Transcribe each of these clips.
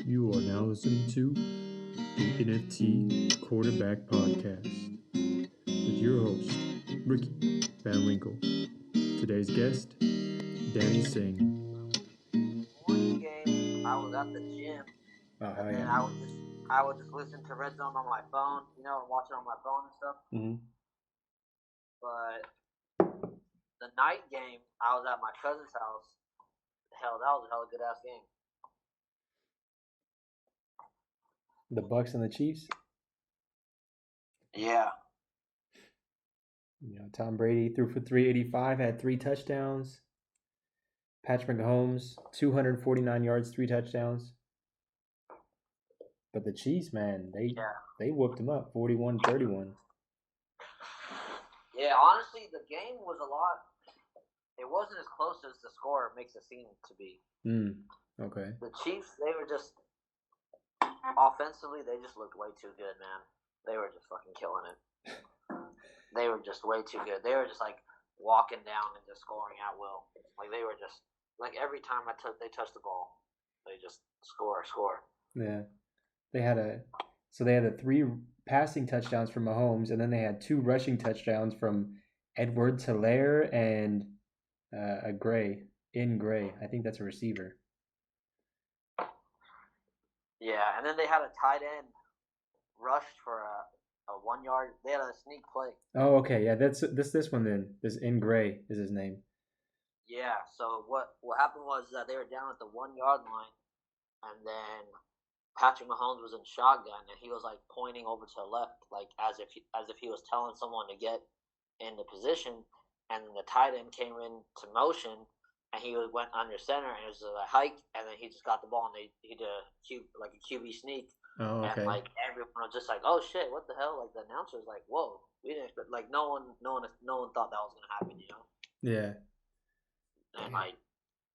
You are now listening to the NFT Quarterback Podcast with your host, Riki Danny. Today's guest, Danny Singh. Morning game, I was at the gym, and then I would just listen to Red Zone on my phone, watch it on my phone and stuff. Mm-hmm. But the night game, I was at my cousin's house. Hell, that was a hella good ass game. The Bucks and the Chiefs. Yeah. Tom Brady threw for 385, had 3 touchdowns. Patrick Mahomes, 249 yards, 3 touchdowns. But the Chiefs, man, they whooped them up, 41-31. Yeah, honestly, the game was a lot. It wasn't as close as the score makes it seem to be. Okay. The Chiefs, they were just offensively, they just looked way too good, man. They were just fucking killing it. They were just way too good. They were just like walking down and just scoring at will. Like they were just like every time they touched the ball, they just score. Yeah, they had a 3 passing touchdowns from Mahomes, and then they had 2 rushing touchdowns from Edwards Hilaire and Gray. I think that's a receiver. Yeah, and then they had a tight end rushed for a 1 yard. They had a sneak play. Oh, okay, yeah, that's this one then. This Gray is his name. Yeah. So what happened was that they were down at the 1 yard line, and then Patrick Mahomes was in shotgun, and he was like pointing over to the left, like as if he was telling someone to get in the position, and then the tight end came into motion, and he went under center, and it was a hike, and then he just got the ball, and he did a QB sneak. Oh, okay. And like everyone was just like, "Oh shit, what the hell?" Like the announcer was like, "Whoa, we didn't expect." Like no one thought that was gonna happen, Yeah. And like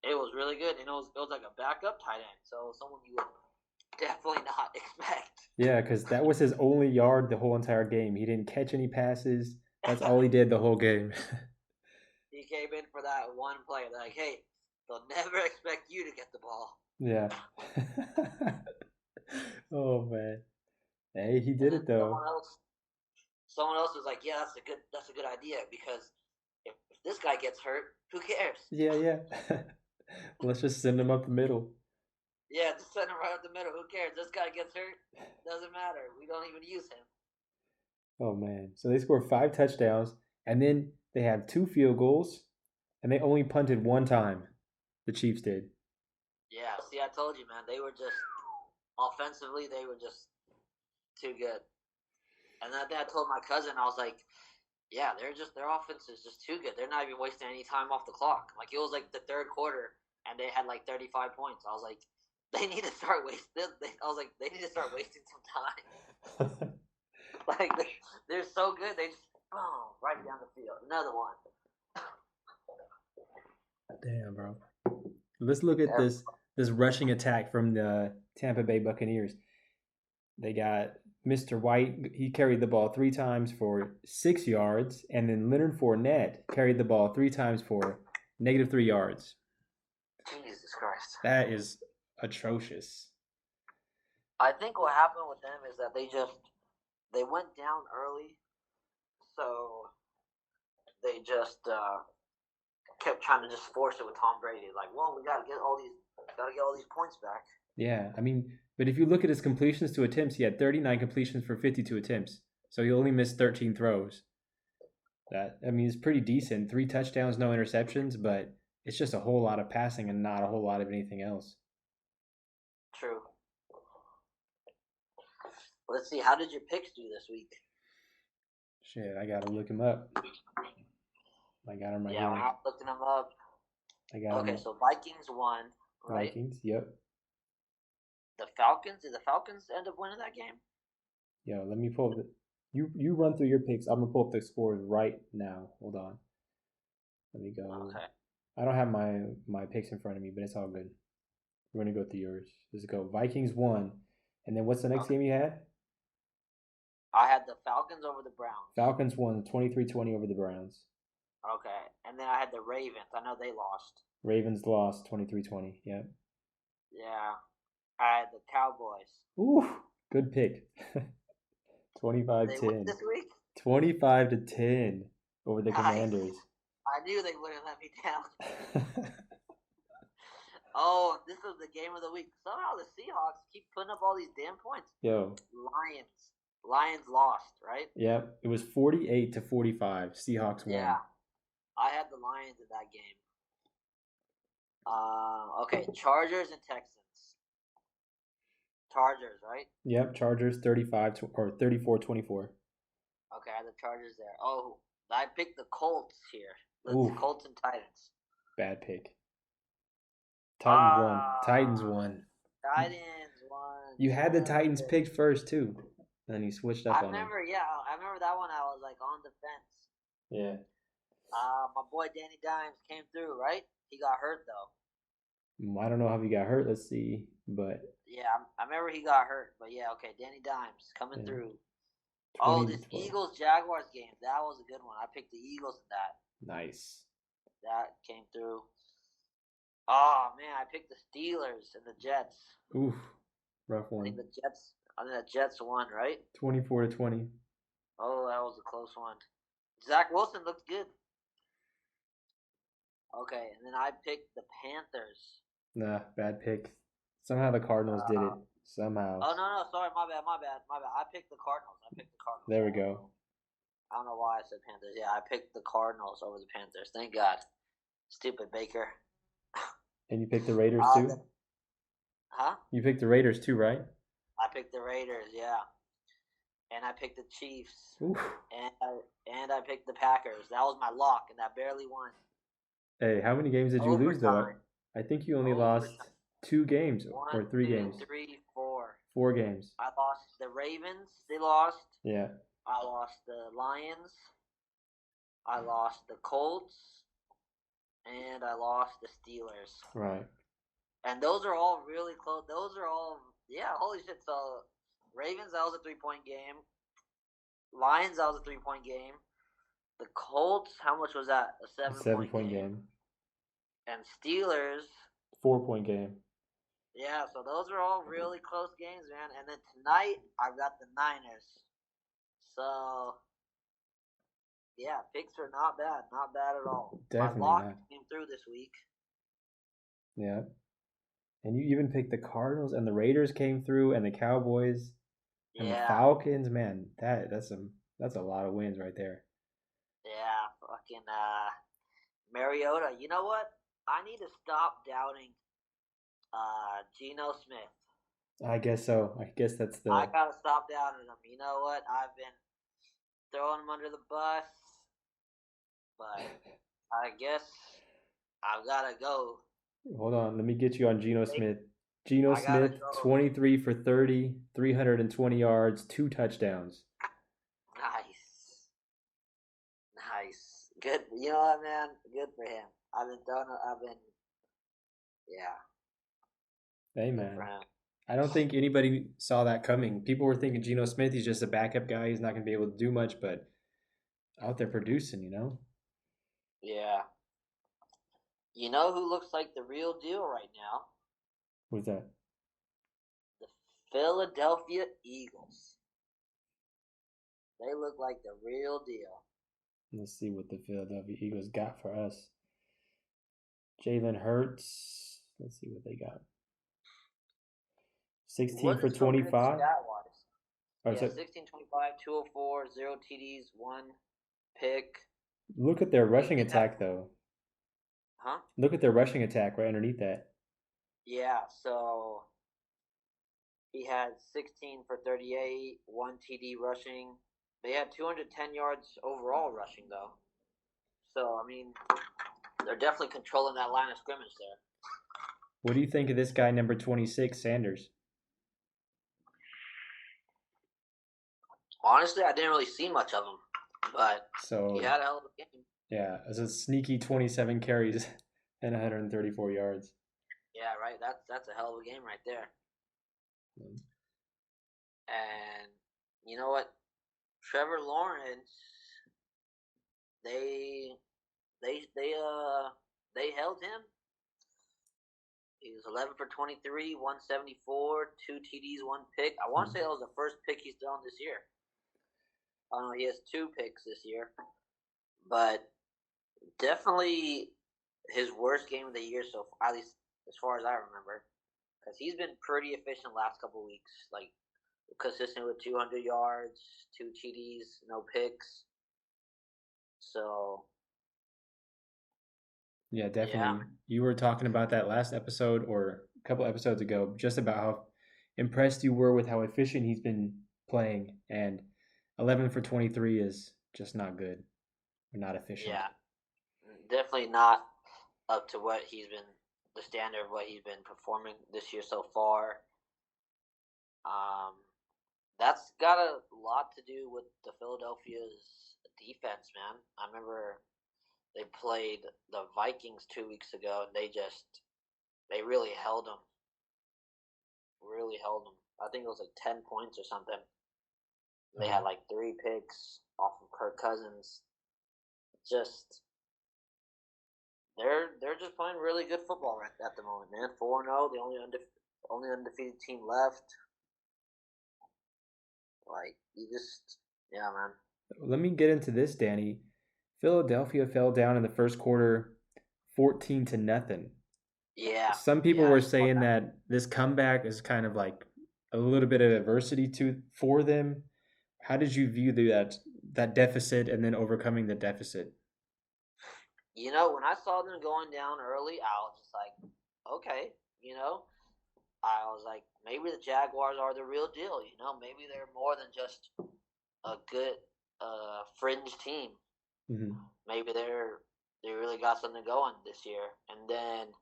it was really good, and it was like a backup tight end, so someone you would definitely not expect. Yeah, because that was his only yard the whole entire game. He didn't catch any passes. That's all he did the whole game. He came in for that one play. They're like, "Hey, they'll never expect you to get the ball." Yeah. Oh man. Hey, he did it though. Someone else was like, "Yeah, that's a good idea because if this guy gets hurt, who cares?" Yeah. Let's just send him up the middle. Yeah, just send him right up the middle. Who cares? This guy gets hurt, doesn't matter. We don't even use him. Oh man. So they scored 5 touchdowns, and then they had 2 field goals, and they only punted 1 time. The Chiefs did. Yeah, see, I told you, man. They were just offensively, they were just too good. And then I told my cousin, I was like, "Yeah, their offense is just too good. They're not even wasting any time off the clock." Like it was like the third quarter, and they had like 35 points. I was like, they need to start wasting. They need to start wasting some time. Like they're so good, they just boom right down the field. Another one. Damn, bro. Let's look at this rushing attack from the Tampa Bay Buccaneers. They got Mr. White. He carried the ball 3 times for 6 yards, and then Leonard Fournette carried the ball 3 times for -3 yards. Jesus Christ. That is atrocious. I think what happened with them is that they went down early, so they just kept trying to just force it with Tom Brady. Like, well, we gotta get all these points back. Yeah, I mean, but if you look at his completions to attempts, he had 39 completions for 52 attempts, so he only missed 13 throws. It's pretty decent. 3 touchdowns, no interceptions, but it's just a whole lot of passing and not a whole lot of anything else. True. Let's see. How did your picks do this week? Shit, I gotta look him up. I got him right here. Yeah, I'm looking him up. I got him. Okay, so Vikings won, right? Vikings, yep. The Falcons? Did the Falcons end up winning that game? Yo, let me pull the. You run through your picks. I'm gonna pull up the scores right now. Hold on. Let me go. Okay. I don't have my picks in front of me, but it's all good. We're gonna go through yours. Let's go. Vikings won, and then what's the next game you had? I had the Falcons over the Browns. Falcons won 23-20 over the Browns. Okay, and then I had the Ravens. I know they lost. Ravens lost 23-20. Yep. Yeah. The Cowboys. Ooh, good pick. They win 25-10. this week? 25-10 over the Nice. Commanders. I knew they wouldn't let me down. Oh, this was the game of the week. Somehow the Seahawks keep putting up all these damn points. Yo. Lions lost, right? Yep. It was 48-45. Seahawks won. Yeah. I had the Lions in that game. Okay, Chargers and Texans. Chargers, right? Yep, Chargers 34-24. Okay, I had the Chargers there. Oh, I picked the Colts here. The Oof. Colts and Titans. Bad pick. Titans won. Titans won. Titans won. You had the Titans picked first too. Then you switched up on them. I remember that one. I was like on the fence. Yeah. My boy Danny Dimes came through, right? He got hurt though. I don't know how he got hurt. Let's see, but yeah, I remember he got hurt. But yeah, okay, Danny Dimes coming through. Oh, this Eagles Jaguars game, that was a good one. I picked the Eagles in that. Nice. That came through. Oh man, I picked the Steelers and the Jets. Oof, rough one. I think the Jets won, right? 24-20. Oh, that was a close one. Zach Wilson looked good. Okay, and then I picked the Panthers. Nah, bad pick. Somehow the Cardinals did it. Somehow. Oh no, sorry, my bad. I picked the Cardinals. There we go. I don't know why I said Panthers. Yeah, I picked the Cardinals over the Panthers. Thank God. Stupid Baker. And you picked the Raiders too? Huh? You picked the Raiders too, right? I picked the Raiders, yeah. And I picked the Chiefs. Oof. And I picked the Packers. That was my lock, and I barely won. Hey, how many games did you lose though? I think you only lost 2 games or 3 games. 4. 4 games. I lost the Ravens. They lost. Yeah. I lost the Lions. I lost the Colts. And I lost the Steelers. Right. And those are all really close. Those are all, yeah, holy shit. So, Ravens, that was a 3-point game. Lions, that was a 3-point game. The Colts, how much was that? A 7-point game. And Steelers, 4-point game. Yeah, so those are all really close games, man. And then tonight, I've got the Niners. So, yeah, picks are not bad. Not bad at all. Definitely my lock not. came through this week. Yeah. And you even picked the Cardinals, and the Raiders came through, and the Cowboys, and the Falcons. Man, that's a lot of wins right there. Yeah, fucking Mariota. You know what? I need to stop doubting Geno Smith. I guess so. I guess that's the. I gotta stop doubting him. You know what? I've been throwing him under the bus, but I guess I've gotta go. Hold on, let me get you on Geno Smith. Geno Smith, 23 for 30, 320 yards, 2 touchdowns. Nice. Good. You know what, man? Good for him. Yeah. Hey, man. I don't think anybody saw that coming. People were thinking Geno Smith, he's just a backup guy. He's not going to be able to do much, but out there producing, you know? Yeah. You know who looks like the real deal right now? Who's that? The Philadelphia Eagles. They look like the real deal. Let's see what the Philadelphia Eagles got for us. Jalen Hurts. Let's see what they got. 16 for 25. Yeah, 16, 25, 204, 0 TDs, 1 pick. Look at their rushing attack, though. Huh? Look at their rushing attack right underneath that. Yeah, so he had 16 for 38, 1 TD rushing. They had 210 yards overall rushing, though. So, I mean, they're definitely controlling that line of scrimmage there. What do you think of this guy, number 26, Sanders? Honestly, I didn't really see much of him, but he had a hell of a game. Yeah, it's a sneaky 27 carries and 134 yards. Yeah, right. That's a hell of a game right there. And you know what? Trevor Lawrence, they held him. He was 11 for 23, 174, 2 TDs, 1 pick. I want to say that was the first pick he's thrown this year. I don't know, he has 2 picks this year. But definitely his worst game of the year so far, at least as far as I remember. Because he's been pretty efficient last couple of weeks. Like, consistent with 200 yards, 2 TDs, no picks. So... Yeah, definitely. Yeah. You were talking about that last episode or a couple episodes ago, just about how impressed you were with how efficient he's been playing, and 11 for 23 is just not good or not efficient. Yeah, definitely not up to what he's been, the standard of what he's been performing this year so far. That's got a lot to do with the Philadelphia's defense, man. I remember they played the Vikings 2 weeks ago, and they really held them. Really held them. I think it was like 10 points or something. They had like 3 picks off of Kirk Cousins. They're just playing really good football right at the moment, man. 4-0, the only undefeated team left. Like, yeah, man. Let me get into this, Danny. Philadelphia fell down in the first quarter 14-0. Yeah. Some people were saying that this comeback is kind of like a little bit of adversity for them. How did you view that deficit and then overcoming the deficit? You know, when I saw them going down early, I was just like, okay, you know. I was like, maybe the Jaguars are the real deal, you know. Maybe they're more than just a good fringe team. Mm-hmm. Maybe they really got something going this year. And then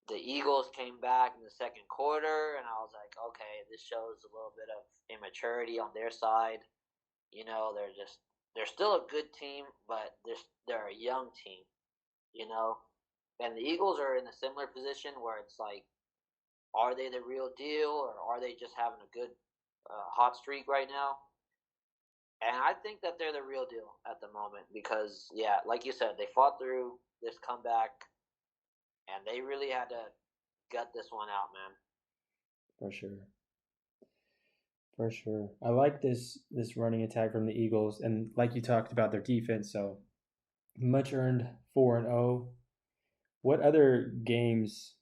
the Eagles came back in the second quarter, and I was like, okay, this shows a little bit of immaturity on their side. You know, they're still a good team, but they're a young team, you know. And the Eagles are in a similar position where it's like, are they the real deal, or are they just having a good hot streak right now? And I think that they're the real deal at the moment because, yeah, like you said, they fought through this comeback, and they really had to gut this one out, man. For sure. For sure. I like this running attack from the Eagles, and like you talked about their defense, so much earned 4-0. What other games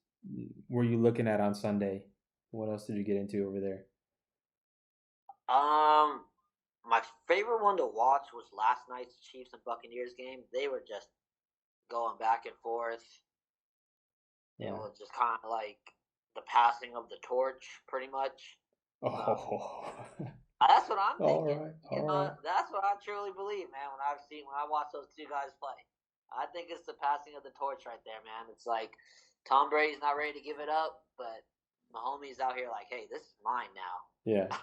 were you looking at on Sunday? What else did you get into over there? My favorite one to watch was last night's Chiefs and Buccaneers game. They were just going back and forth. Yeah. It was just kind of like the passing of the torch, pretty much. Oh. That's what I'm thinking. All right. That's what I truly believe, man. When I watch those two guys play, I think it's the passing of the torch right there, man. It's like Tom Brady's not ready to give it up, but Mahomes out here like, hey, this is mine now. Yeah.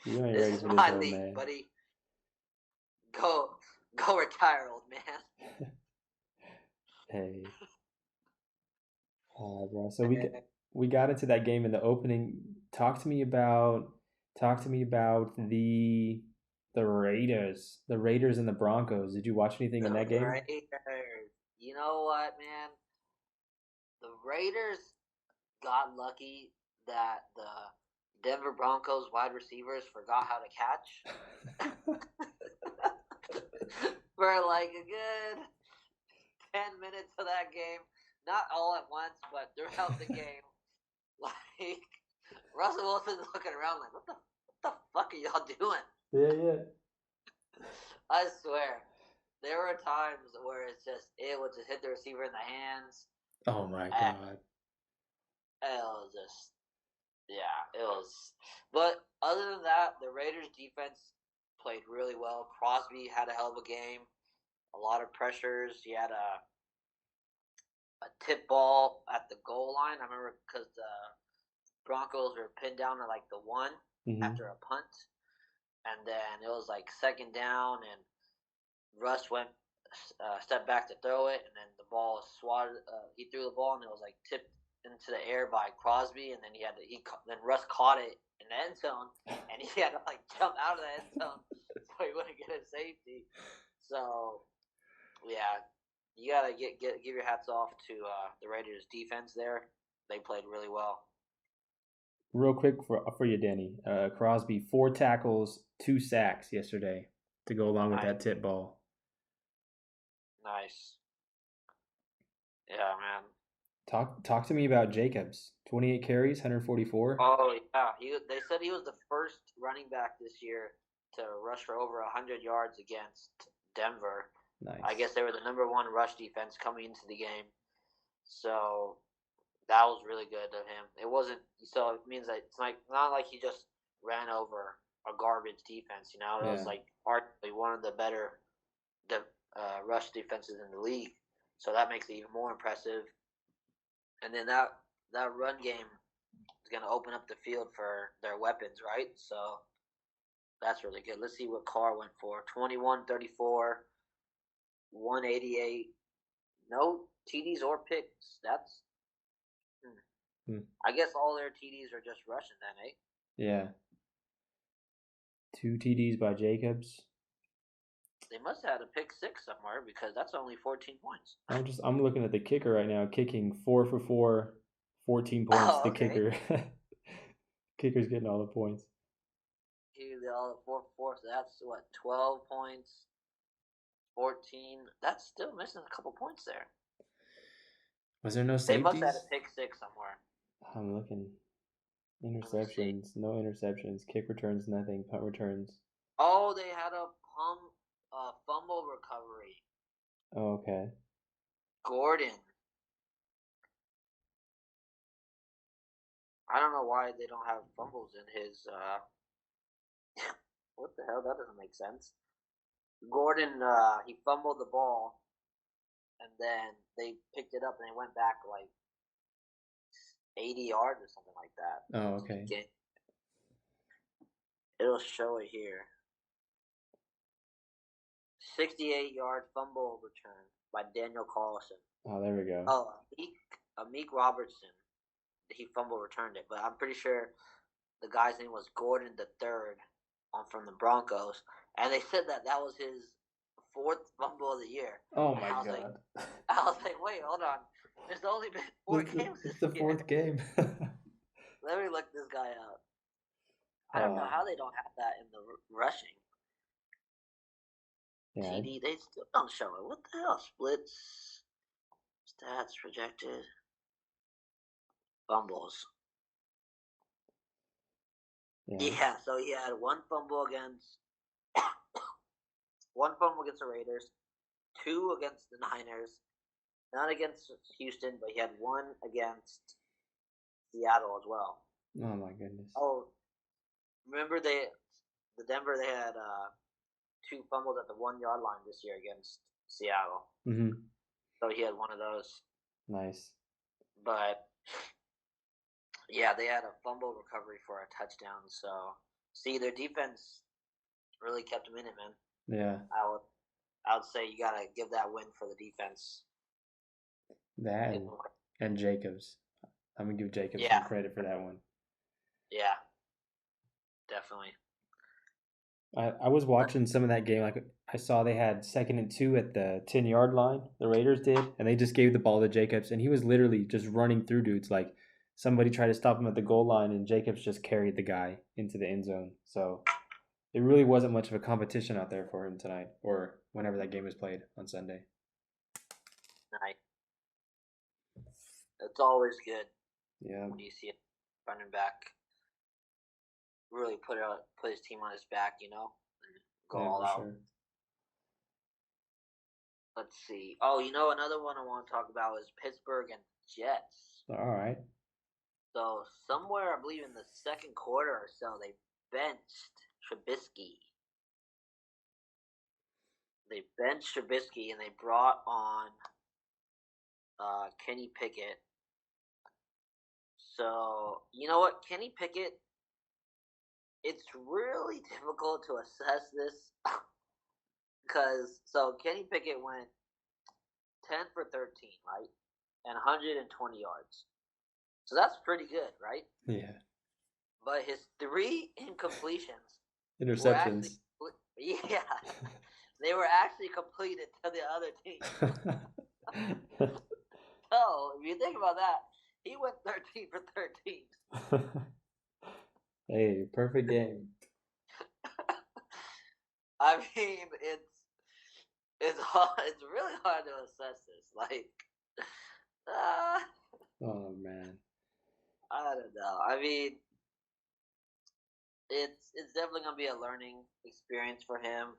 You ain't this ready is for this, my old league, man. buddy. Go retire, old man. Hey. Bro. So we got into that game in the opening. Talk to me about the Raiders. The Raiders and the Broncos. Did you watch anything in that game? Raiders. You know what, man? The Raiders got lucky that the Denver Broncos wide receivers forgot how to catch. For like a good 10 minutes of that game. Not all at once, but throughout the game. Like, Russell Wilson's looking around like, what the fuck are y'all doing? Yeah. I swear. There were times where it would just hit the receiver in the hands. Oh my God. It was just, yeah, it was. But other than that, the Raiders defense played really well. Crosby had a hell of a game. A lot of pressures. He had a tip ball at the goal line. I remember because the Broncos were pinned down to like the 1 after a punt. And then it was like second down, and Russ went stepped back to throw it, and then the ball was swatted. He threw the ball, and it was like tipped into the air by Crosby, and then then Russ caught it in the end zone, and he had to like jump out of the end zone so he wouldn't get a safety. So, yeah, you gotta give your hats off to the Raiders defense there. they played really well. Real quick for you, Danny. Crosby 4 tackles, 2 sacks yesterday to go along with that tip ball. Nice. Yeah, man. Talk to me about Jacobs. 28 carries, 144. Oh yeah, they said he was the first running back this year to rush for over 100 yards against Denver. Nice. I guess they were the number 1 rush defense coming into the game, so that was really good of him. It wasn't, so it means that it's not like he just ran over a garbage defense. You know, it was like arguably one of the better rush defenses in the league. So that makes it even more impressive. And then that run game is going to open up the field for their weapons, right? So that's really good. Let's see what Carr went for. 21, 34, 188. No TDs or picks. That's I guess all their TDs are just rushing then, eh? Yeah. 2 TDs by Jacobs. They must have had a pick 6 somewhere because that's only 14 points. I'm looking at the kicker right now, kicking 4 for 4, 14 points. Oh, okay. The kicker. Kicker's getting all the points. All the 4 for 4, so that's what, 12 points, 14. That's still missing a couple points there. Was there no safeties? They must have had a pick 6 somewhere. I'm looking. Interceptions, no interceptions. Kick returns, nothing. Punt returns. Oh, they had a fumble recovery. Oh, okay. Gordon. I don't know why they don't have fumbles in his. What the hell? That doesn't make sense. Gordon, he fumbled the ball, and then they picked it up and they went back like 80 yards or something like that. Oh, okay. It'll show it here. 68-yard fumble return by Daniel Carlson. Oh, there we go. Oh, Meek Robertson. He fumble returned it, but I'm pretty sure the guy's name was Gordon III from the Broncos, and they said that was his 4th fumble of the year. Oh my god! I was like, wait, hold on. There's only been 4 games this year. It's the 4th game. Let me look this guy up. I don't know how they don't have that in the rushing. Yeah. TD, they still don't show it. What the hell? Splits, stats, projected, fumbles. Yeah, so he had 1 fumble against the Raiders, 2 against the Niners, not against Houston, but he had 1 against Seattle as well. Oh my goodness. Oh, remember Denver, they had 2 fumbles at the 1-yard line this year against Seattle. Mm-hmm. So he had 1 of those. Nice. But yeah, they had a fumble recovery for a touchdown. So see, their defense really kept them in it, man. Yeah. I would say you gotta give that win for the defense. That and Jacobs. I'm gonna give Jacobs some credit for that one. Yeah. Definitely. I was watching some of that game. Like I saw they had 2nd and 2 at the 10-yard line. The Raiders did, and they just gave the ball to Jacobs, and he was literally just running through dudes. Like somebody tried to stop him at the goal line, and Jacobs just carried the guy into the end zone. So it really wasn't much of a competition out there for him tonight, or whenever that game is played on Sunday. Nice. It's always good. Yeah. When you see it running back really put his team on his back, and go all out. Sure. Let's see. Oh, another one I want to talk about is Pittsburgh and Jets. All right. So somewhere, I believe in the 2nd quarter or so, they benched Trubisky. And they brought on Kenny Pickett. So, you know what? Kenny Pickett, it's really difficult to assess this because Kenny Pickett went 10 for 13, right? And 120 yards. So that's pretty good, right? Yeah. But his 3 incompletions. Interceptions. They were actually completed to the other team. So, if you think about that, He went 13 for 13. Hey, perfect game. I mean, it's hard, it's really hard to assess this. Like, Oh man. I don't know. I mean, it's definitely gonna be a learning experience for him.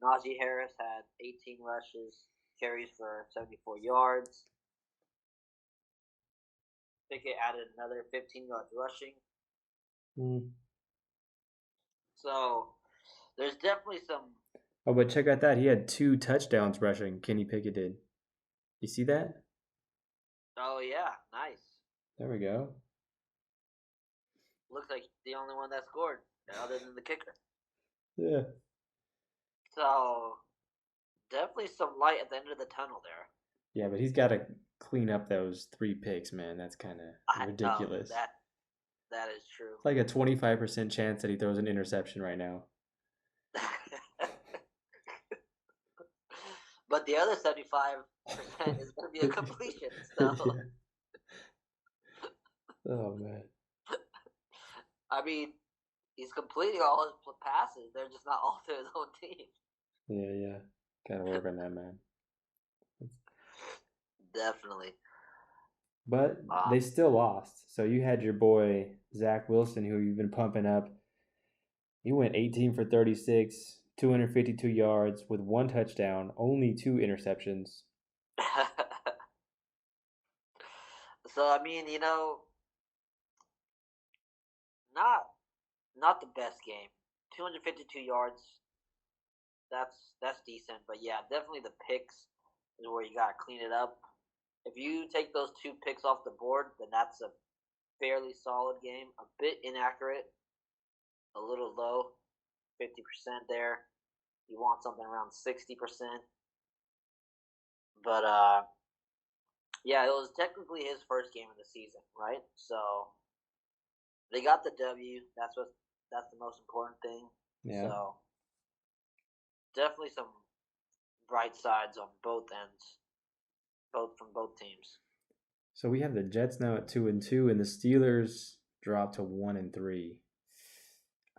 Najee Harris had 18 rushes, carries for 74 yards. Pickett added another 15 yards rushing. So there's definitely some. Oh, but check out that. He had 2 touchdowns rushing. Kenny Pickett did. You see that? Oh yeah, nice. There we go. Looks like the only one that scored, other than the kicker. Yeah. So definitely some light at the end of the tunnel there. Yeah, but he's got to clean up those 3 picks, man. That's kind of ridiculous. That is true. It's like a 25% chance that he throws an interception right now. But the other 75% is going to be a completion. So. Yeah. Oh man. I mean, he's completing all his passes. They're just not all to his own team. Yeah. Gotta work on that, man. Definitely. But they still lost. So you had your boy Zach Wilson, who you've been pumping up. He went 18 for 36, 252 yards with 1 touchdown, only 2 interceptions. So I mean, not the best game. 252 yards. That's decent, but yeah, definitely the picks is where you gotta clean it up. If you take those 2 picks off the board, then that's a fairly solid game. A bit inaccurate, a little low, 50% there. You want something around 60%. But yeah, it was technically his first game of the season, right? So they got the W. That's the most important thing. Yeah. So definitely some bright sides on both ends, from both teams. So we have the Jets now at 2-2, and the Steelers dropped to 1-3.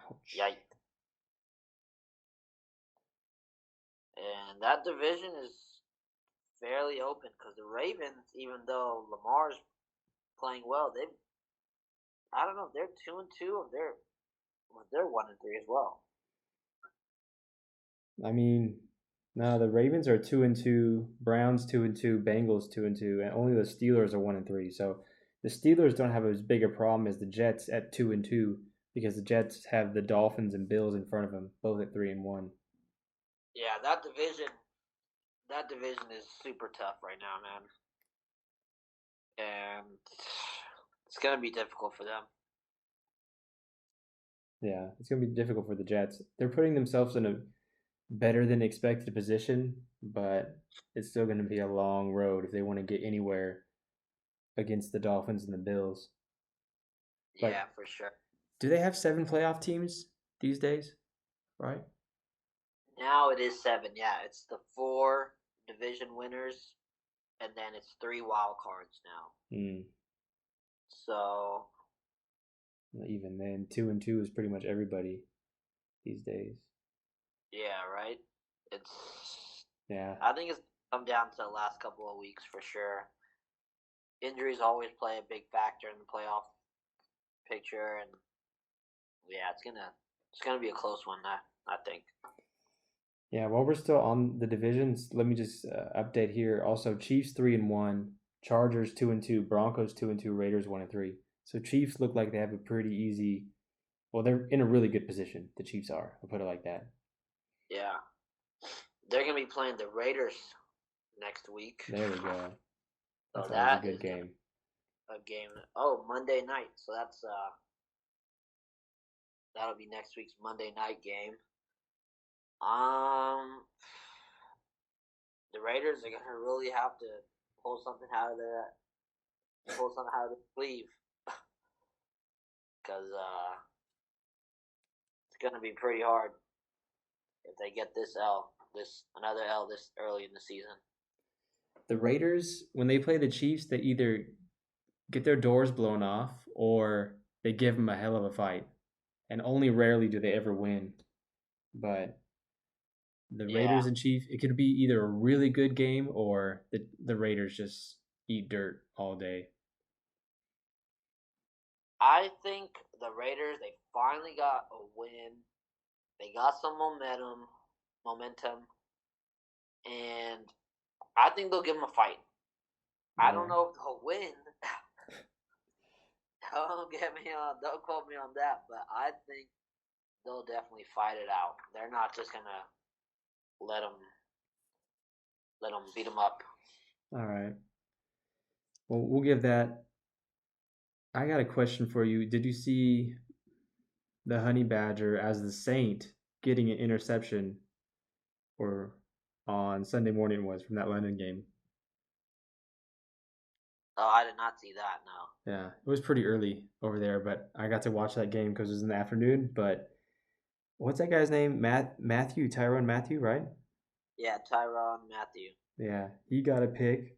Ouch. Yikes! And that division is fairly open because the Ravens, even though Lamar's playing well, I don't know if they're 2-2 or they're 1-3 as well. I mean, no, the Ravens are 2-2, Browns 2-2, Bengals 2-2, and only the Steelers are 1-3. So the Steelers don't have as big a problem as the Jets at 2-2 because the Jets have the Dolphins and Bills in front of them, both at 3-1. Yeah, that division is super tough right now, man. And it's gonna be difficult for them. Yeah, it's gonna be difficult for the Jets. They're putting themselves in a better than expected position, but it's still going to be a long road if they want to get anywhere against the Dolphins and the Bills. But yeah, for sure. Do they have 7 playoff teams these days? Right? Now it is 7. Yeah, it's the 4 division winners, and then it's 3 wild cards now. So even then, 2-2 is pretty much everybody these days. Yeah, right. Yeah. I think it's come down to the last couple of weeks for sure. Injuries always play a big factor in the playoff picture, and yeah, it's gonna be a close one. I think. Yeah, while we're still on the divisions, let me just update here. Also, Chiefs 3-1, Chargers 2-2, Broncos 2-2, Raiders 1-3. So Chiefs look like they have a pretty easy. Well, they're in a really good position. The Chiefs are. I'll put it like that. Yeah, they're gonna be playing the Raiders next week. There we go. So that's a good game. A game. Oh, Monday night. So that'll be next week's Monday night game. The Raiders are gonna really have to pull something out of their sleeve, because it's gonna be pretty hard if they get another L this early in the season. The Raiders, when they play the Chiefs, they either get their doors blown off or they give them a hell of a fight. And only rarely do they ever win. But the Yeah, Raiders and Chiefs, it could be either a really good game or the Raiders just eat dirt all day. I think the Raiders, they finally got a win. They got some momentum, and I think they'll give them a fight. I don't know if they'll win. Don't quote me on that, but I think they'll definitely fight it out. They're not just gonna let them beat them up. All right. Well, we'll give that. I got a question for you. Did you see the Honey Badger as the Saint getting an interception, or on Sunday morning was from that London game? Oh, I did not see that. No. Yeah, it was pretty early over there, but I got to watch that game because it was in the afternoon. But what's that guy's name? Tyrann Mathieu, right? Yeah, Tyrann Mathieu. Yeah, he got a pick,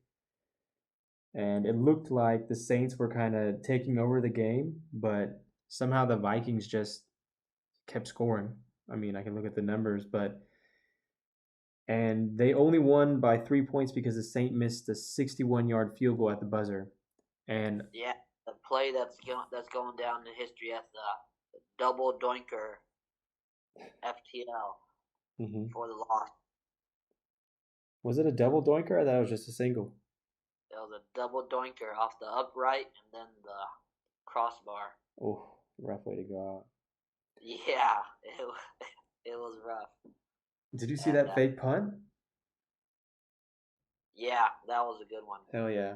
and it looked like the Saints were kind of taking over the game, but somehow the Vikings just kept scoring. I mean, I can look at the numbers, and they only won by 3 points because the Saint missed a 61-yard field goal at the buzzer. And yeah, the play that's going down in history as the double doinker FTL for the loss. Was it a double doinker? I thought it was just a single. It was a double doinker off the upright and then the crossbar. Oh, rough way to go out. Yeah, it was rough. Did you see that fake punt? Yeah, that was a good one. Hell yeah.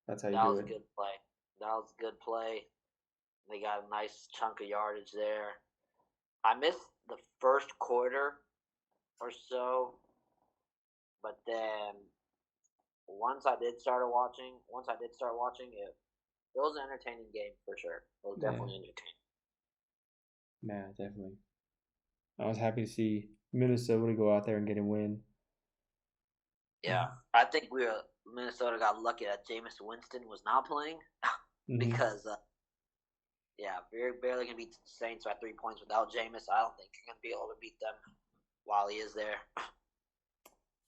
That's how you do it. That was a good play. That was a good play. They got a nice chunk of yardage there. I missed the first quarter or so, but then once I did start watching, it was an entertaining game for sure. It was definitely entertaining. Yeah, definitely. I was happy to see Minnesota go out there and get a win. Yeah, I think Minnesota got lucky that Jameis Winston was not playing because, barely can beat the Saints by 3 points without Jameis. I don't think you're gonna be able to beat them while he is there.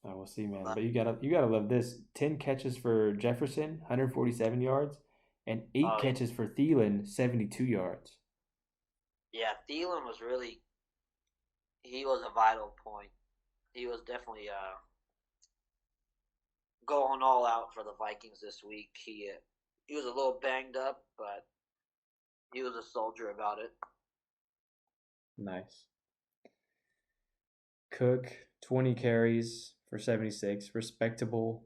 I will see, man. But you gotta love this. 10 catches for Jefferson, 147 yards, and 8 catches for Thielen, 72 yards. Yeah, Thielen was he was a vital point. He was definitely going all out for the Vikings this week. He was a little banged up, but he was a soldier about it. Nice. Cook, 20 carries for 76, respectable.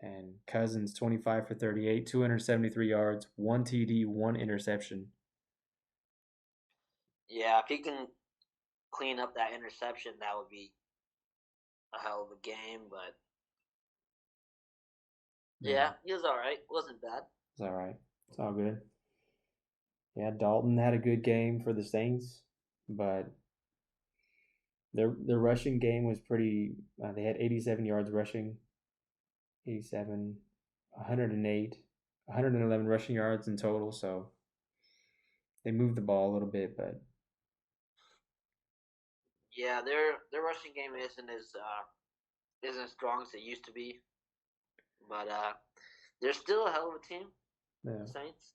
And Cousins, 25 for 38, 273 yards, 1 TD, 1 interception. Yeah, if he can clean up that interception, that would be a hell of a game, but yeah, he was all right. Wasn't bad. It's all right. It's all good. Yeah, Dalton had a good game for the Saints, but their rushing game was pretty. They had 87 yards rushing, 87, 108, 111 rushing yards in total. So they moved the ball a little bit, but yeah, their rushing game isn't as strong as it used to be, but they're still a hell of a team. Yeah. Saints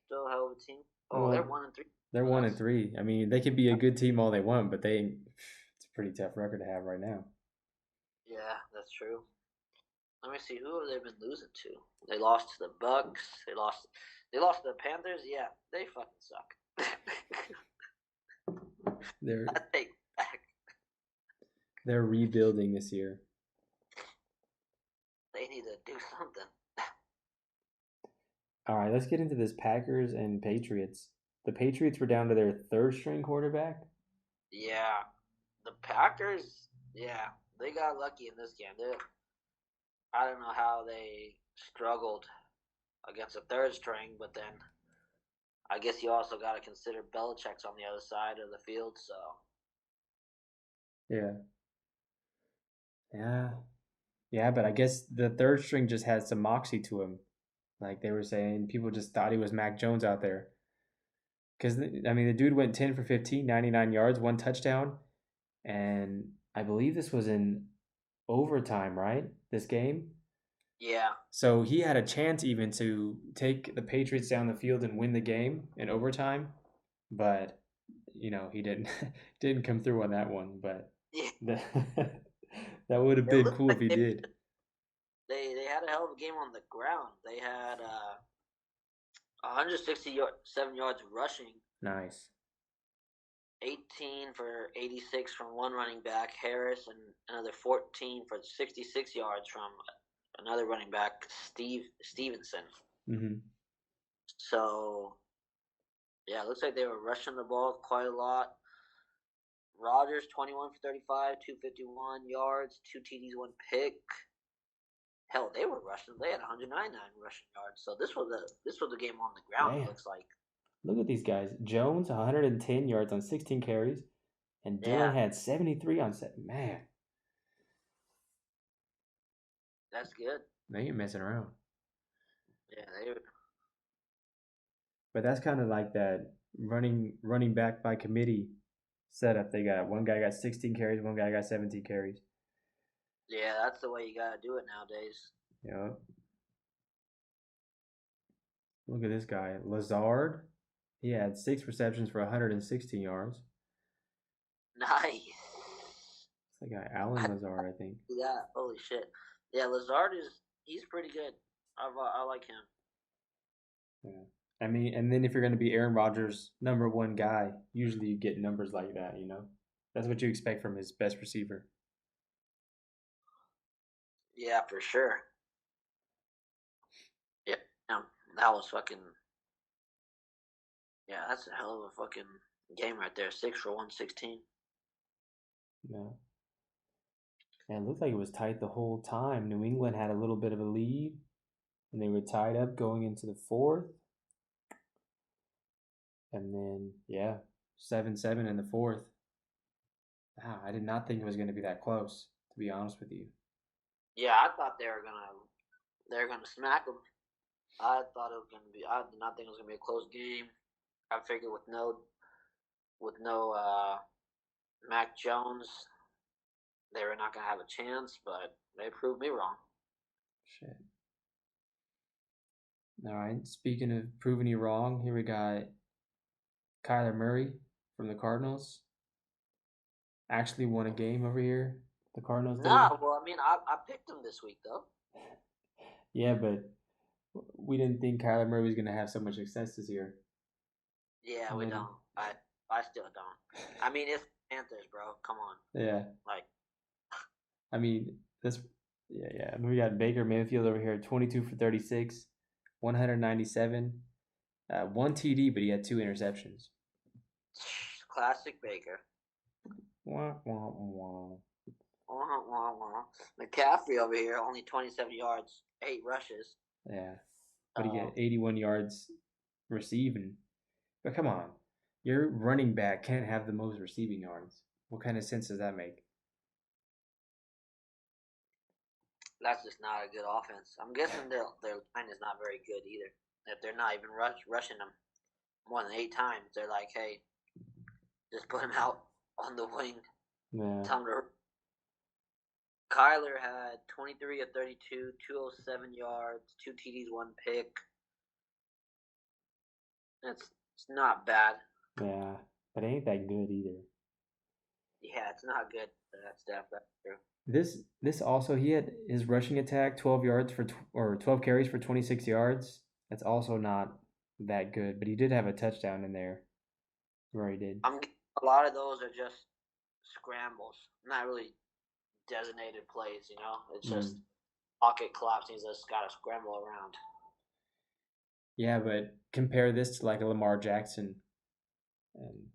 still a hell of a team. Oh, well, they're 1-3. They're 1-3. I mean, they could be a good team all they want, but it's a pretty tough record to have right now. Yeah, that's true. Let me see, who have they been losing to? They lost to the Bucks. They lost to the Panthers. Yeah, they fucking suck. I take back. They're rebuilding this year. They need to do something. All right, let's get into this Packers and Patriots. The Patriots were down to their third string quarterback. Yeah, the Packers. Yeah, they got lucky in this game. I don't know how they struggled against a third string, but then I guess you also got to consider Belichick's on the other side of the field. So. Yeah, but I guess the third string just had some moxie to him. Like they were saying, people just thought he was Mac Jones out there. Because, I mean, the dude went 10 for 15, 99 yards, 1 touchdown. And I believe this was in overtime, right? This game? Yeah. So he had a chance even to take the Patriots down the field and win the game in overtime. But, he didn't come through on that one. But Yeah. that would have It been looked cool like if he did. They had a hell of a game on the ground. They had 167 yards rushing, Nice. 18 for 86 from one running back, Harris, and another 14 for 66 yards from another running back, Stevenson. Mm-hmm. So, yeah, it looks like they were rushing the ball quite a lot. Rodgers, 21 for 35, 251 yards, 2 TDs, 1 pick. Hell, they were rushing. They had 199 rushing yards. So this was a game on the ground. Man. It looks like. Look at these guys. Jones, 110 yards on 16 carries, and Dillon had 73 on 7. Man, that's good. they ain't messing around. Yeah, they. But that's kind of like that running back by committee setup. They got one guy got 16 carries, one guy got 17 carries. Yeah, that's the way you gotta do it nowadays. Yeah. Look at this guy, Lazard. He had 6 receptions for 116 yards. Nice. It's the guy Allen Lazard, I think. Yeah. Holy shit. Yeah, Lazard he's pretty good. I like him. Yeah. I mean, and then if you're going to be Aaron Rodgers' number one guy, usually you get numbers like that, That's what you expect from his best receiver. Yeah, for sure. Yeah, that was fucking... Yeah, that's a hell of a fucking game right there. 6 for 116. Yeah. And it looked like it was tight the whole time. New England had a little bit of a lead, and they were tied up going into the fourth. And then, 7-7 in the fourth. Wow, I did not think it was going to be that close, to be honest with you. Yeah, I thought they were gonna smack them. I thought it was gonna be. I did not think it was gonna be a close game. I figured with no Mac Jones, they were not gonna have a chance, but they proved me wrong. Shit. All right. Speaking of proving you wrong, here we got Kyler Murray from the Cardinals. Actually won a game over here. The Cardinals did. Well, I mean, I picked them this week, though. Yeah, but we didn't think Kyler Murray was going to have so much success this year. Yeah, we don't. I still don't. I mean, it's Panthers, bro. Come on. Yeah. Like. I mean, yeah. We got Baker Mayfield over here, 22 for 36, 197, 1 TD, but he had 2 interceptions. Classic Baker. Wah, wah, wah. McCaffrey over here, only 27 yards, 8 rushes. Yeah, but he got 81 yards receiving. But come on, your running back can't have the most receiving yards. What kind of sense does that make? That's just not a good offense. I'm guessing their line is not very good either. If they're not even rushing them more than 8 times, they're like, hey, just put him out on the wing. Yeah. Tell him to. Kyler had 23 of 32, 207 yards, 2 TDs, 1 pick. It's not bad. Yeah, but it ain't that good either. Yeah, it's not good. That's definitely true. This also, he had his rushing attack 12 carries for 26 yards. That's also not that good, but he did have a touchdown in there where he did. A lot of those are just scrambles, not really designated plays, It's just pocket collapse. He's just got to scramble around. Yeah, but compare this to like a Lamar Jackson, and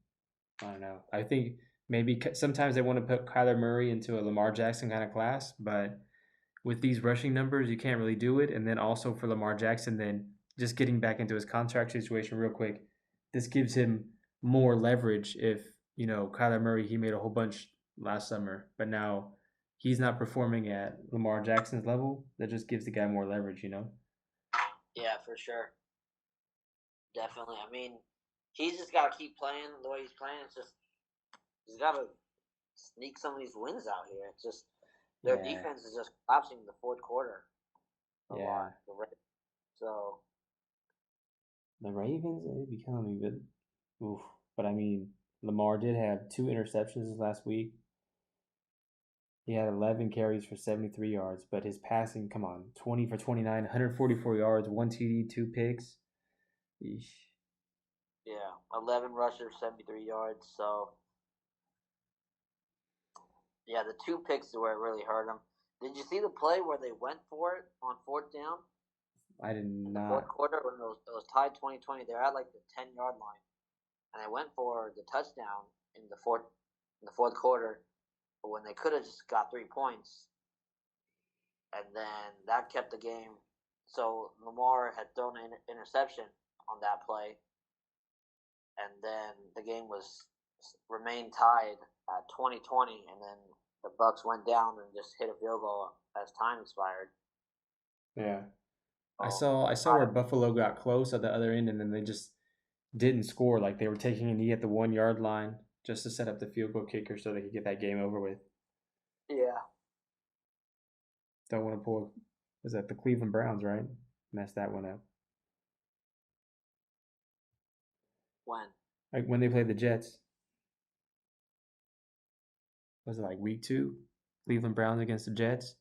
I don't know. I think maybe sometimes they want to put Kyler Murray into a Lamar Jackson kind of class, but with these rushing numbers, you can't really do it. And then also for Lamar Jackson, then just getting back into his contract situation real quick, this gives him more leverage. If Kyler Murray, he made a whole bunch last summer, but now he's not performing at Lamar Jackson's level. That just gives the guy more leverage, Yeah, for sure. Definitely. I mean, he's just got to keep playing the way he's playing. It's just he's got to sneak some of these wins out here. It's just their defense is just collapsing in the fourth quarter a lot. So the Ravens, they become even. Oof. But I mean, Lamar did have 2 interceptions last week. He had 11 carries for 73 yards, but his passing, come on, 20 for 29, 144 yards, 1 TD, 2 picks. Eesh. Yeah, 11 rushes, 73 yards. So, yeah, the 2 picks is where it really hurt him. Did you see the play where they went for it on fourth down? I did not. In the fourth quarter, when it was tied 20-20, they're at like the 10-yard line, and they went for the touchdown in the fourth quarter. But when they could have just got 3 points, and then that kept the game. So Lamar had thrown an interception on that play, and then the game remained tied at 20-20, and then the Bucks went down and just hit a field goal as time expired. Yeah, I saw where Buffalo got close at the other end, and then they just didn't score. Like they were taking a knee at the 1-yard line just to set up the field goal kicker so they could get that game over with. Yeah. Don't want to pull. Was that the Cleveland Browns, right? Messed that one up. When? Like when they played the Jets. Was it like week 2? Cleveland Browns against the Jets.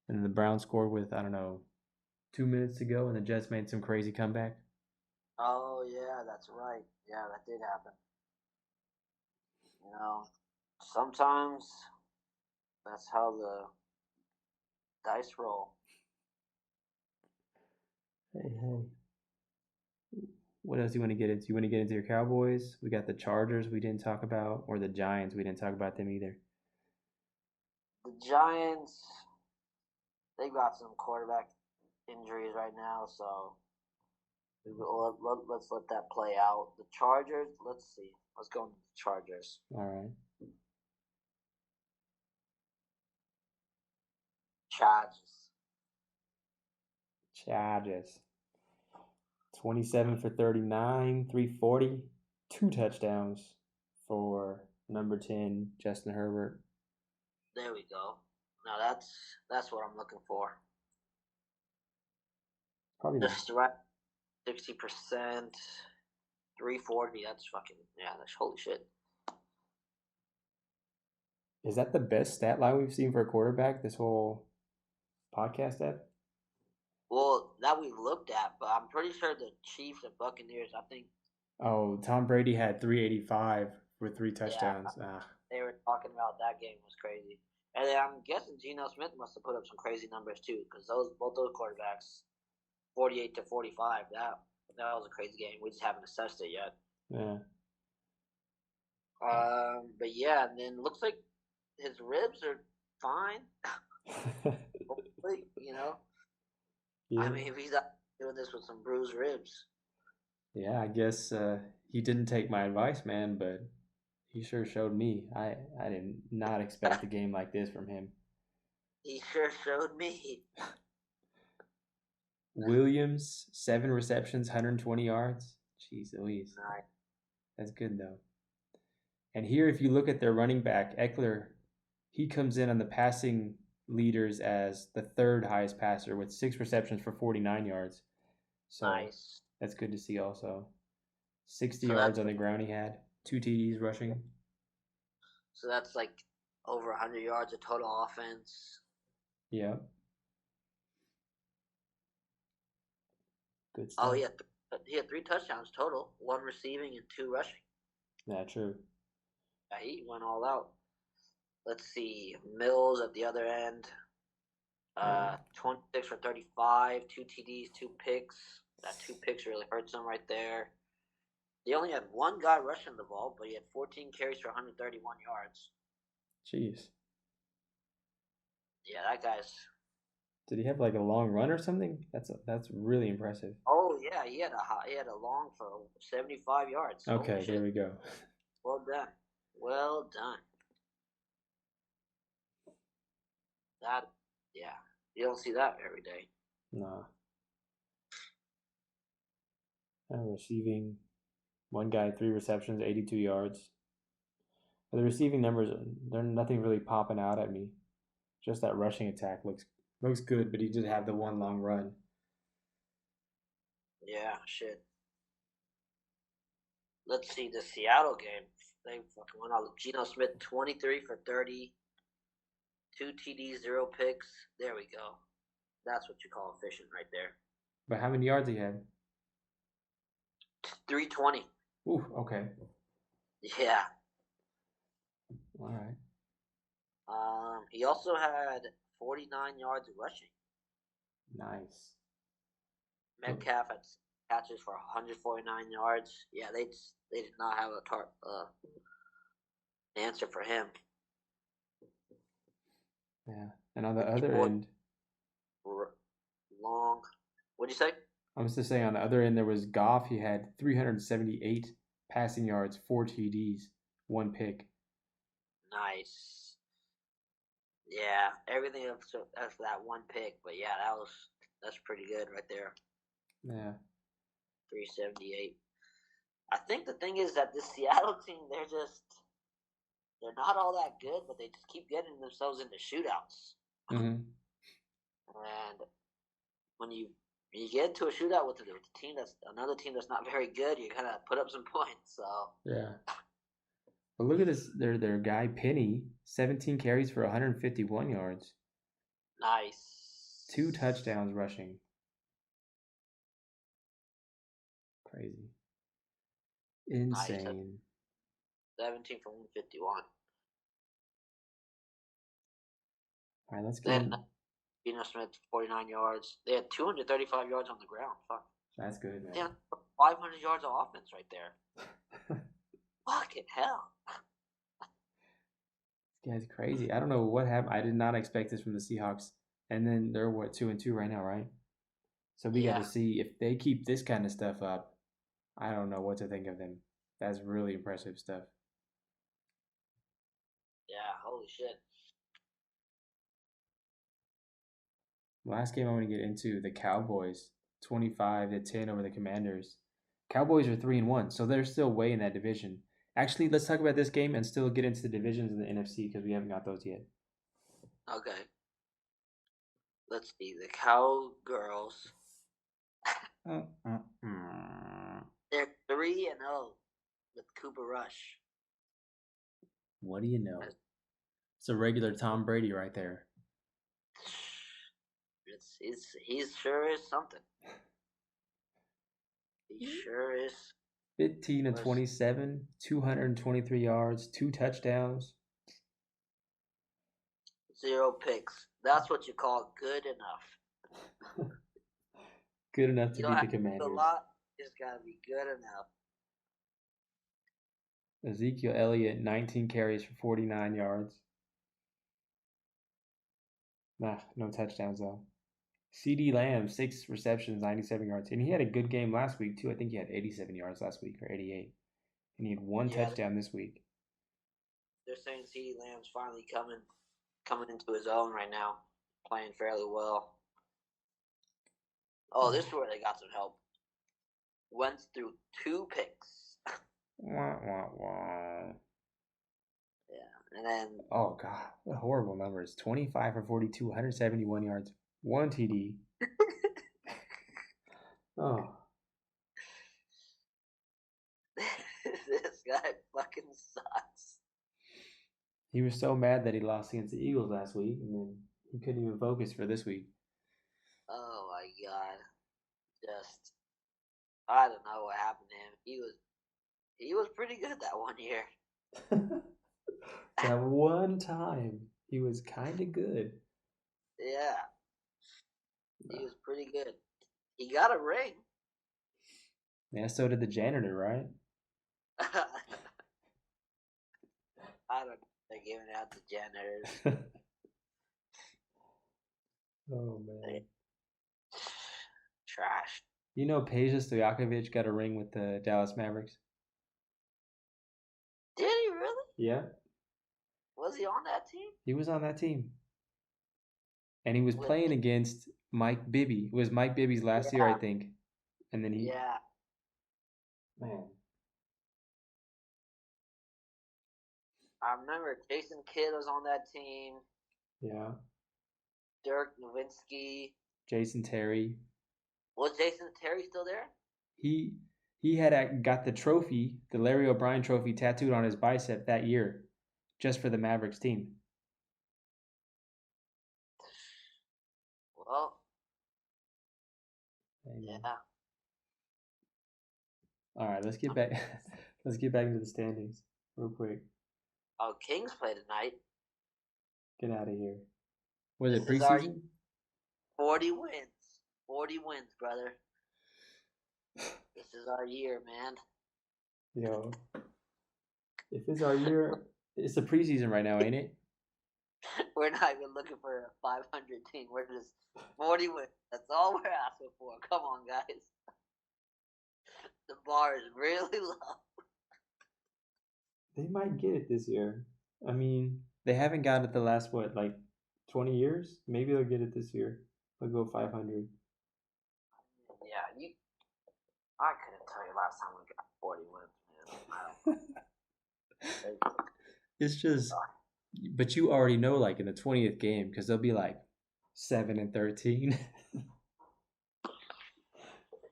And then the Browns scored with, I don't know, 2 minutes to go, and the Jets made some crazy comeback. Oh, yeah, that's right. Yeah, that did happen. You know, sometimes that's how the dice roll. Hey. What else do you want to get into? You want to get into your Cowboys? We got the Chargers we didn't talk about, or the Giants. We didn't talk about them either. The Giants, they've got some quarterback injuries right now, so let's let that play out. The Chargers, let's see. Let's go into the Chargers. All right. Chargers. 27 for 39, 340, 2 touchdowns for number 10, Justin Herbert. There we go. Now that's what I'm looking for. Probably just right, 60%, 340. That's fucking that's holy shit. Is that the best stat line we've seen for a quarterback this whole podcast, Ed? Well, that we've looked at, but I'm pretty sure the Chiefs and Buccaneers, I think. Oh, Tom Brady had 385 with 3 touchdowns. Yeah, they were talking about that game was crazy. And then I'm guessing Geno Smith must have put up some crazy numbers too, because both those quarterbacks, 48 to 45, that was a crazy game. We just haven't assessed it yet. Yeah. But yeah, and then looks like his ribs are fine. Hopefully, Yeah. I mean, if he's not doing this with some bruised ribs. Yeah, I guess he didn't take my advice, man, but he sure showed me. I did not expect a game like this from him. He sure showed me. Williams, 7 receptions, 120 yards. Jeez Louise. Nice. That's good, though. And here, if you look at their running back, Eckler, he comes in on the passing leaders as the 3rd highest passer with 6 receptions for 49 yards. So nice. That's good to see also. 60 yards on the ground he had. 2 TDs rushing. So that's like over 100 yards of total offense. Yeah. Good stuff. Oh, yeah. He had 3 touchdowns total, 1 receiving and 2 rushing. Yeah, true. Yeah, he went all out. Let's see. Mills at the other end. 26 for 35, 2 TDs, 2 picks. That 2 picks really hurts him right there. They only had 1 guy rushing the ball, but he had 14 carries for 131 yards. Jeez. Yeah, that guy's. Did he have like a long run or something? That's really impressive. Oh yeah, he had a long for 75 yards. Okay, there we go. Well done. Well done. You don't see that every day. Nah. Receiving, one guy, 3 receptions, 82 yards. The receiving numbers, they're nothing really popping out at me. Just that rushing attack looks good, but he did have the one long run. Yeah, shit. Let's see the Seattle game. They fucking went out. Geno Smith, 23 for 30, 2 TDs, 0 picks. There we go. That's what you call efficient right there. But how many yards he had? 320. Ooh, okay. Yeah. All right. He also had 49 yards rushing. Nice. Metcalf had catches for 149 yards. Yeah, they did not have a answer for him. Yeah, and on the other end, long. What'd you say? I was just saying on the other end there was Goff. He had 378 passing yards, 4 TDs, 1 pick. Nice. Yeah, everything after that 1 pick, but yeah, that's pretty good right there. Yeah. 378. I think the thing is that this Seattle team, they're not all that good, but they just keep getting themselves into shootouts. Mm-hmm. And when you get into a shootout with a team that's another team that's not very good, you're gonna put up some points. So yeah. But look at this, their guy Penny, 17 carries for 151 yards. Nice. 2 touchdowns rushing. Crazy. Insane. Nice. 17 for 151. All right, let's get in. Geno Smith, 49 yards. They had 235 yards on the ground. Fuck. That's good, man. They had 500 yards of offense right there. Fucking hell. This guy's crazy. I don't know what happened. I did not expect this from the Seahawks. And then they're, 2-2 right now, right? So we got to see if they keep this kind of stuff up. I don't know what to think of them. That's really impressive stuff. Yeah, holy shit. Last game I want to get into, the Cowboys, 25-10 over the Commanders. Cowboys are 3-1, so they're still way in that division. Actually, let's talk about this game and still get into the divisions in the NFC because we haven't got those yet. Okay. Let's see. The Cowgirls. They're 3-0 with Cooper Rush. What do you know? It's a regular Tom Brady right there. He sure is something. He sure is. 15-27, 223 yards, 2 touchdowns. 0 picks. That's what you call good enough. Good enough to beat the Commanders. A lot. It's got to be good enough. Ezekiel Elliott, 19 carries for 49 yards. No touchdowns though. CD Lamb, 6 receptions, 97 yards. And he had a good game last week too. I think he had 87 yards last week or 88. And he had 1 touchdown this week. They're saying CD Lamb's finally coming into his own right now. Playing fairly well. Oh, this is where they got some help. Went through 2 picks. Wah, wah, wah. Yeah, and then... Oh, God. What horrible numbers. 25 for 42, 171 yards, 1 TD. Oh. This guy fucking sucks. He was so mad that he lost against the Eagles last week, and then he couldn't even focus for this week. Oh, my God. Just... I don't know what happened to him. He was pretty good that one year. That one time, he was kind of good. Yeah. He was pretty good. He got a ring. Yeah, so did the janitor, right? I don't know. They're giving it out to janitors. Oh, man. Trash. You know, Peja Stojakovic got a ring with the Dallas Mavericks? Did he really? Yeah. Was he on that team? He was on that team. And he was playing against Mike Bibby. It was Mike Bibby's last year, I think. And then he... Yeah. I remember Jason Kidd was on that team. Yeah. Dirk Nowitzki. Jason Terry. Was Jason Terry still there? He had got the trophy, the Larry O'Brien trophy, tattooed on his bicep that year, just for the Mavericks team. Well, Amen. yeah. All right, let's get back. Let's get back into the standings real quick. Oh, Kings play tonight. Get out of here. Was it This is preseason? 40 wins. 40 wins, brother. This is our year, man. Yo, if it's our year, it's the preseason right now, ain't it? We're not even looking for a 500 team. We're just 40 wins. That's all we're asking for. Come on, guys. The bar is really low. They might get it this year. I mean, they haven't got it the last, 20 years? Maybe they'll get it this year. They'll go 500. Yeah, I couldn't tell you last time we got 40 wins, man. I don't know. It's just, but you already know, like in the 20th game, because they'll be like 7-13.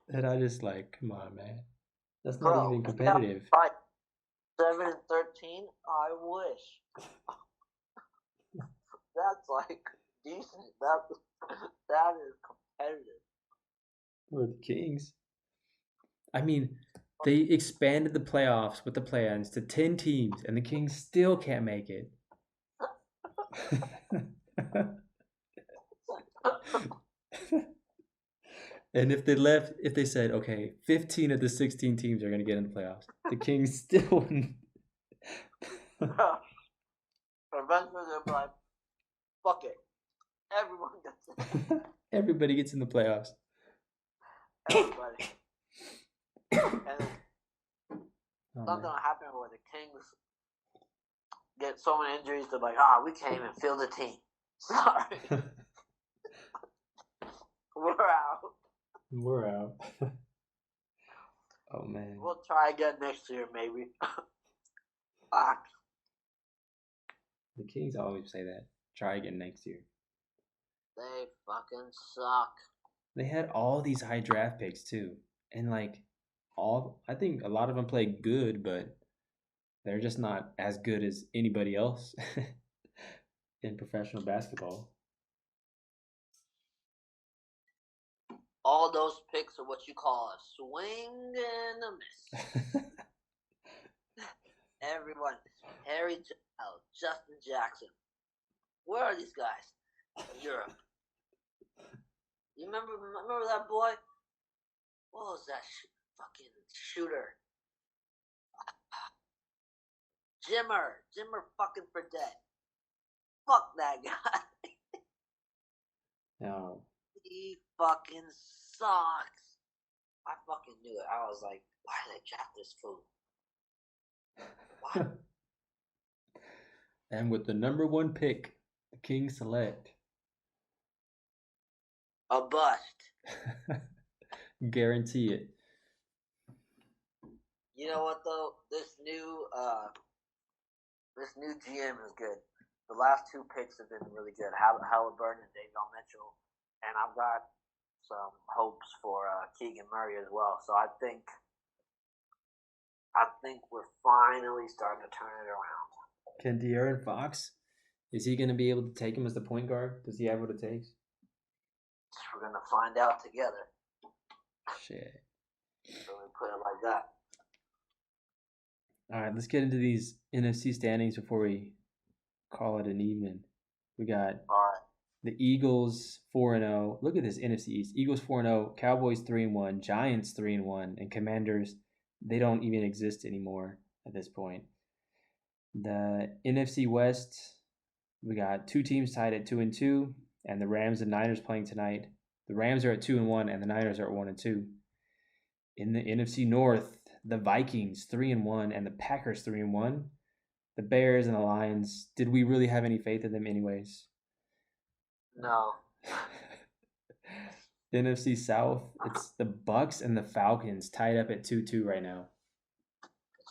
And I just like, come on, man. That's not even competitive. 7-13, I wish. That's like decent. That is competitive. Or the Kings. I mean, they expanded the playoffs with the play-ins to 10 teams, and the Kings still can't make it. And if they said, okay, 15 of the 16 teams are going to get in the playoffs, the Kings still wouldn't. Eventually they'll be like, fuck it. Everyone gets in. Everybody gets in the playoffs. Everybody. And something will happen where the Kings get so many injuries, they're like, we can't even field the team. Sorry. We're out. Oh, man. We'll try again next year, maybe. The Kings always say that. Try again next year. They fucking suck. They had all these high draft picks, too. And, I think a lot of them play good, but they're just not as good as anybody else in professional basketball. All those picks are what you call a swing and a miss. Everyone. Harry Giles, Justin Jackson. Where are these guys? Europe. You remember that boy? What was that fucking shooter? Jimmer fucking Fredette. Fuck that guy. No. He fucking sucks. I fucking knew it. I was like, why did they draft this fool? Why? And with the number 1 pick, the Kings select a bust. Guarantee it. You know what though? This new GM is good. The last 2 picks have been really good. Halliburton and Davion Mitchell, and I've got some hopes for Keegan Murray as well. So I think we're finally starting to turn it around. Can De'Aaron Fox, is he going to be able to take him as the point guard? Does he have what it takes? We're going to find out together. Shit. So we put it like that. All right, let's get into these NFC standings before we call it an evening. We got the Eagles 4-0. Look at this NFC East. Eagles 4-0, Cowboys 3-1, Giants 3-1, and Commanders, they don't even exist anymore at this point. The NFC West, we got 2 teams tied at 2-2, and the Rams and Niners playing tonight. The Rams are at 2-1, and the Niners are at 1-2. In the NFC North, the Vikings 3-1, and the Packers 3-1. The Bears and the Lions, did we really have any faith in them anyways? No. NFC South, it's the Bucks and the Falcons tied up at 2-2 right now.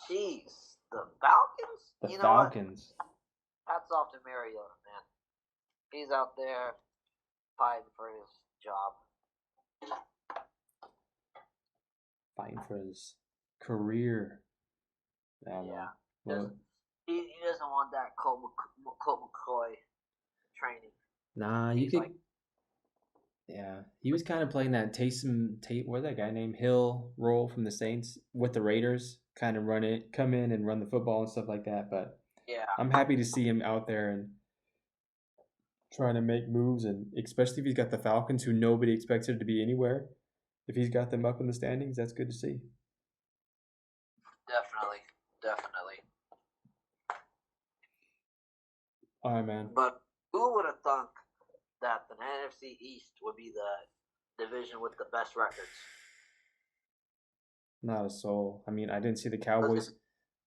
Jeez, the Falcons? The You know what? Falcons. Hats off to Mariota, man. He's out there fighting for his job. Fighting for his career. Yeah. Well, he doesn't want that Colt McCoy training. nah, you could. Yeah, he was kind of playing that what's that guy named Hill role from the Saints with the Raiders, kind of come in and run the football and stuff like that. But yeah, I'm happy to see him out there and trying to make moves, and especially if he's got the Falcons, who nobody expected to be anywhere. If he's got them up in the standings, that's good to see. Definitely. All right, man. But who would have thunk that the NFC East would be the division with the best records? Not a soul. I mean, I didn't see the Cowboys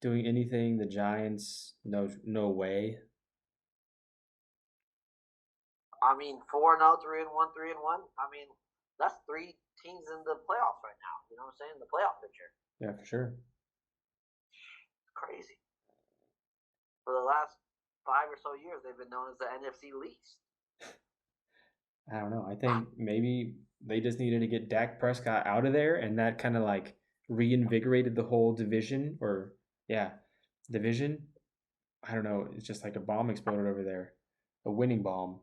doing anything. The Giants, no way. I mean, 4-0, 3-1, 3-1. I mean, that's 3 teams in the playoffs right now. You know what I'm saying? The playoff picture. Yeah, for sure. It's crazy. For the last 5 or so years, they've been known as the NFC least. I don't know. I think maybe they just needed to get Dak Prescott out of there, and that kind of like reinvigorated the whole division. Division. I don't know. It's just like a bomb exploded over there, a winning bomb.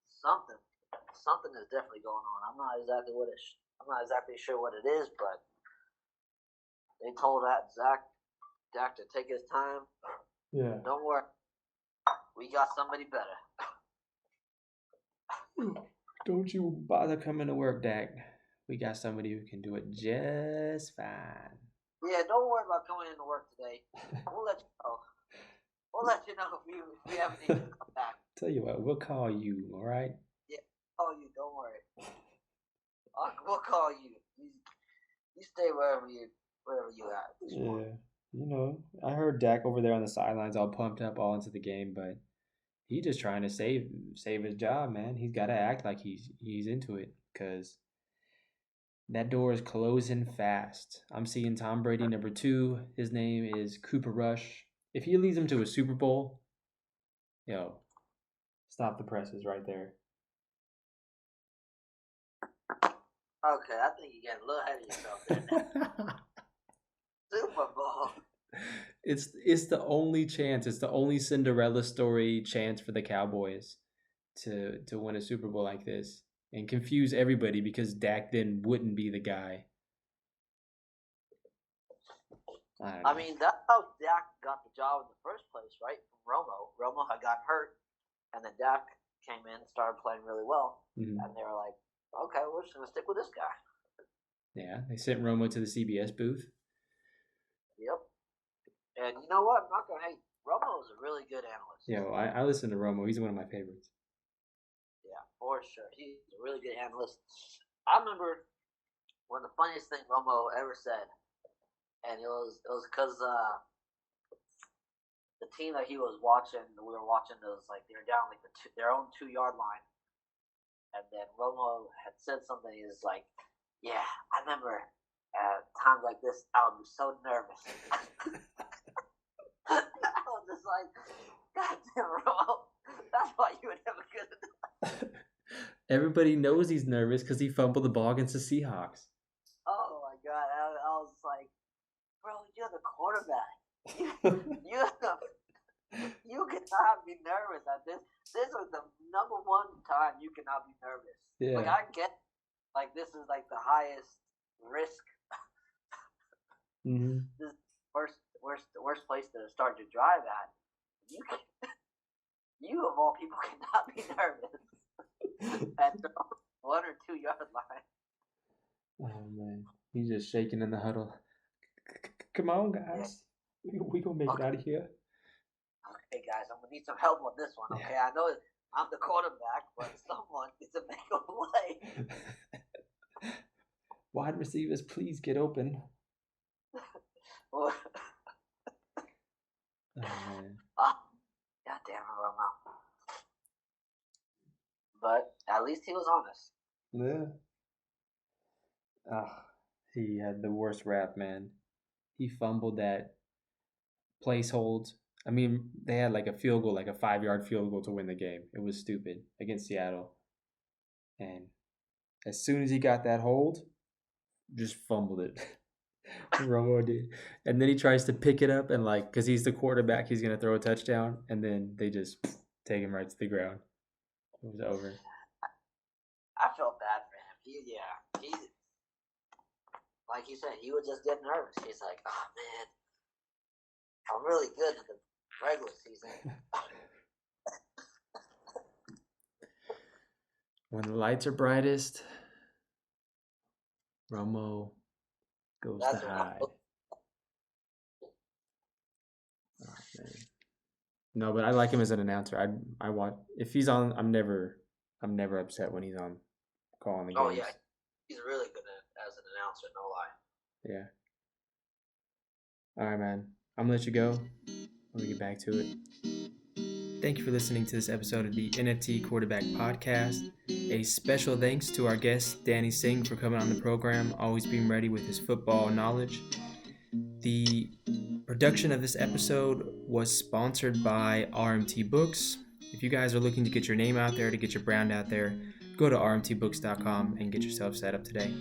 Something is definitely going on. I'm not exactly sure what it is, but they told Dak to take his time. Yeah. Don't worry. We got somebody better. Don't you bother coming to work, Dak. We got somebody who can do it just fine. Yeah, don't worry about coming into work today. We'll let you know. We'll let you know if we haven't even come back. Tell you what, we'll call you, all right? Yeah, call you. Don't worry. We'll call you. You stay wherever you at. Yeah, you know, I heard Dak over there on the sidelines, all pumped up, all into the game, but he just trying to save his job, man. He's got to act like he's into it, because that door is closing fast. I'm seeing Tom Brady number 2. His name is Cooper Rush. If he leads him to a Super Bowl, stop the presses right there. Okay, I think you're getting a little ahead of yourself there. Super Bowl. It's the only chance. It's the only Cinderella story chance for the Cowboys to win a Super Bowl like this and confuse everybody, because Dak then wouldn't be the guy. I mean, that's how Dak got the job in the first place, right? From Romo. Romo had gotten hurt, and then Dak came in, started playing really well, and they were like, okay, we're just going to stick with this guy. Yeah, they sent Romo to the CBS booth. Yep. And you know what? I'm not going to hate. Romo is a really good analyst. Yeah, well, I listen to Romo. He's one of my favorites. Yeah, for sure. He's a really good analyst. I remember one of the funniest thing Romo ever said, and it was because the team that we were watching, it was like they were down like their own 2-yard line, and then Romo had said something. He was like, "Yeah, I remember at times like this, I would be so nervous." I was just like, "God damn, Romo, that's why you were never good." Everybody knows he's nervous because he fumbled the ball against the Seahawks. Oh my god, I was like, bro, you're the quarterback. You cannot be nervous at this. This was the number 1 time you cannot be nervous. Yeah. Like, I get, like, this is like the highest risk. Mm-hmm. This is the worst place to start your drive at. You of all people cannot be nervous at the 1 or 2 yard line. Oh man, he's just shaking in the huddle. Come on, guys, we gonna make it out of here. Okay, guys, I'm gonna need some help on this one. Okay, I know I'm the quarterback, but someone needs to make a play. Wide receivers, please get open. Oh man. God damn it, Romo. But at least he was honest. Yeah. He had the worst rap, man. He fumbled that place holds. I mean, they had like a field goal, like a 5-yard field goal to win the game. It was stupid against Seattle. And as soon as he got that hold, just fumbled it. Romo did. And then he tries to pick it up and like, because he's the quarterback, he's going to throw a touchdown. And then they just take him right to the ground. It was over. I felt bad for him. He like you said, he would just get nervous. He's like, oh man, I'm really good in the regular season. When the lights are brightest, Romo goes to hide. Oh, man. No, but I like him as an announcer. I want if he's on. I'm never upset when he's on calling the games. Oh yeah, he's really good as an announcer. No lie. Yeah. All right, man. I'm gonna let you go. Let me get back to it. Thank you for listening to this episode of the NFT Quarterback Podcast. A special thanks to our guest, Danny Singh, for coming on the program, always being ready with his football knowledge. The production of this episode was sponsored by RMT Books. If you guys are looking to get your name out there, to get your brand out there, go to rmtbooks.com and get yourself set up today.